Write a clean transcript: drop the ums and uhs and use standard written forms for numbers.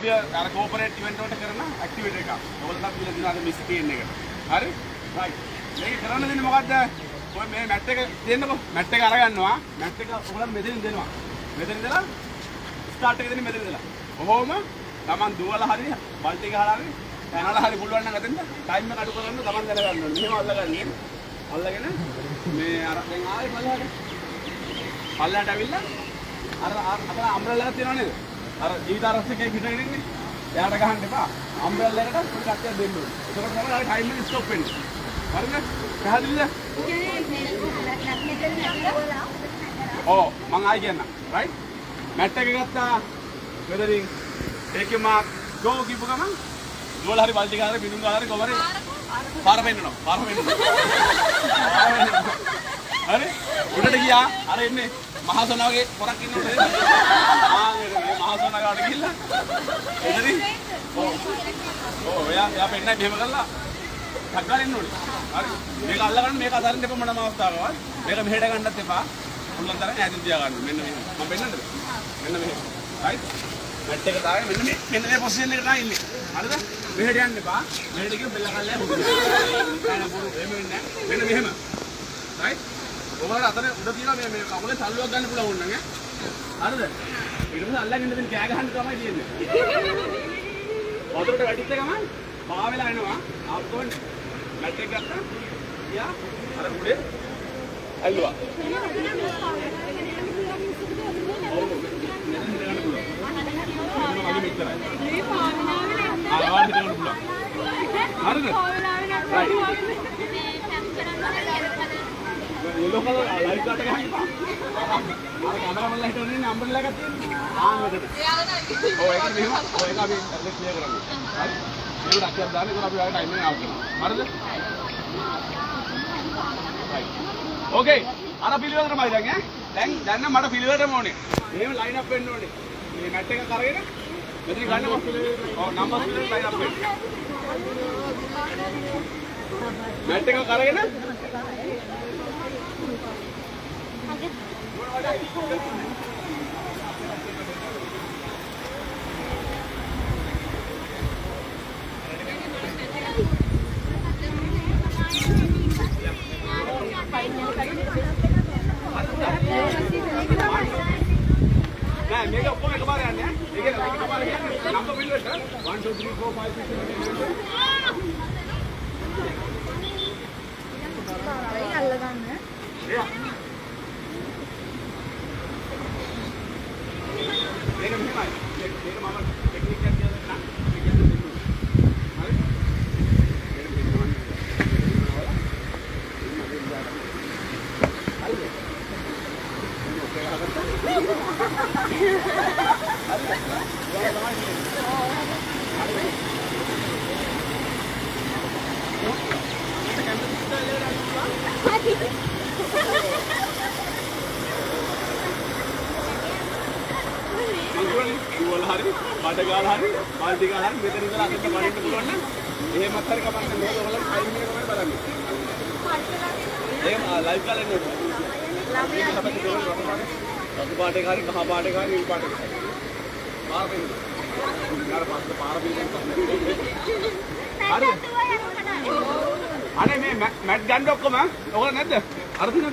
අපි අර corporate event වලට කරන ඇක්ටිවිටි එකක්. ඔයගොල්ලෝ කියලා දිනන අර මිස් පේන් එක. හරි? රයිට්. මේක කරන්න දෙන්නේ මොකද්ද? ඔය මේ මැට් එක දෙන්නකො. මැට් එක අරගන්නවා. මැට් එක ඔයගොල්ලන් මෙතනින් දෙනවා. මෙතනින් ඉඳලා ස්ටාර්ට් එක දෙන්නේ මෙතනින් ඉඳලා. කොහොම? Taman දුවලා හරි, බල්ටි ගහලා හරි, පැනලා හරි පුළුවන් නම් අතෙන්ද ටයිම් එක අඩු කරගන්න Taman දැනගන්න ඕනේ. මෙහෙම අල්ලගන්නේ. අල්ලගෙන මේ අර දැන් ආයෙ පල්ලයට ඇවිල්ලා අර අපේ අම්බ්‍රෙලා එකක් තියෙනව නේද? අර ජීවිත ආරක්ෂකයෙක් හිටගෙන ඉන්නේ. එයාට ගහන්න එපා. අම්බ්‍රෙලා එකට පොඩි කට්ටියක් දෙන්න ඕනේ. ඒකට තමයි අර ටයිම් එක ස්ටොප් වෙන්නේ. හරිද? පැහැදිලිද? ඔව් මං ආයි කියන්න. රයිට්? මැට් එක ගත්තා. වෙදරින් ඒකේ මාක් ගෝ කිව්ව ගමන් දුවල හරි බල්ටි ගහලා බිඳුන් ගහලා හරි කොහරි පාර පෙන්නනවා. පාර පෙන්නනවා. හරි? උඩට ගියා. අර එන්නේ මහසොනා වගේ පොරක් ඉන්නවද? මේ මහසොනා ගාවට ගිහිල්ලා එතනින් ඔව් එයා පෙන්නයි මෙහෙම කරලා ටක් ගන්න ඕනේ. හරි. මේක අල්ලගන්න මේක අතරින් දෙපො මොනම අවස්ථාවකවත්. මේක මෙහෙට ගන්නත් එපා. උල්ලන් තරම් ඈතින් තියා ගන්න. මෙන්න මෙහෙම. මම පෙන්නන්නද? මෙන්න මෙහෙම. රයිට්? මැට් එක දාගෙන මෙන්න මේ පොසිෂන් එකට තමයි ඉන්නේ. හරිද? මෙහෙට යන්න එපා. මෙහෙට ගිහින් බෙල්ල කල්ලෑ හොදන්න. නෑ බොරු එහෙම වෙන්නේ නෑ. මෙන්න මෙහෙම. රයිට්? ඔයාලා අතන උඩ තියලා මේ කකුලේ තල්ලුවක් ගන්න පුළුවන් නම් ඈ. හරිද? ඊට පස්සේ අල්ලගෙන ඉඳන් කෑ ගහන්න තමයි තියෙන්නේ. වතුරට වැටිච්ච ගමන් පා වෙලා එනවා. ආපුවම මැට් එක ගත්තා. ගියා. අර උඩේ ඇල්ලුවා. හරිද? ලෝකල් ලයිව් කාට ගහන්න එපා. අර කැමරාමන්ලා හිටවන්නේ ඉන්නේ අම්බරලා එකක් තියෙන්නේ. ආන් මෙතන. ඔව් ඒක මෙහෙම. ඔව් ඒක අපි ක්ලියර් කරන්නේ. හරි. මේකට අක්කයක් දාන්න ඒක අපි ආයෙ ටයිම් එක ආව් කරනවා. හරිද? රයිට්. ඕකේ. අර පිළිවෙල තමයි දැන් ඈ. දැන් නම් මට පිළිවෙලටම ඕනේ. එහෙම ලයින් අප් වෙන්න ඕනේ. මේ මැට් එකක් අරගෙන මෙතන ගන්නකො. ඔව් නම්බර් පිළිවෙල ලයින් අප් වෙන්න. මැට් එකක් අරගෙන නෑ මේක ඔක්කොම එකපාර යන්නේ ඈ. මේක එකපාර යන්නේ. නම්බර් පිළිවෙලට 1 2 3 4 5 6 7 8 9 10 මේක මෙහෙමයි. මේක මම ටෙක්නික් එකක් කියලා දෙන්නම්. මේක යන්න දෙන්න. හරි? මේක මෙහෙමයි. දුවල හරි බඩ ගාලා හරි බල්ටි ගාලා හරි මෙතන ඉඳලා අතට බලන්න පුළුවන් නම් එහෙමත් හරි කමක් නැහැ. මේක ඔයාලගේ ටයිම් එක තමයි බලන්නේ. එහෙම ලයිව් කරලා ඉන්න ඕනේ. රතු පාට එක හරි කහ පාට එක හරි නිල් පාට එක හරි. පාර පෙන්න. ඊගාර පස්සේ පාර පිළිගන්න. හරි. අනේ මේ මැට් ගන්න ඔක්කොම ඔයගොල්ලෝ නැද්ද? අර දිනන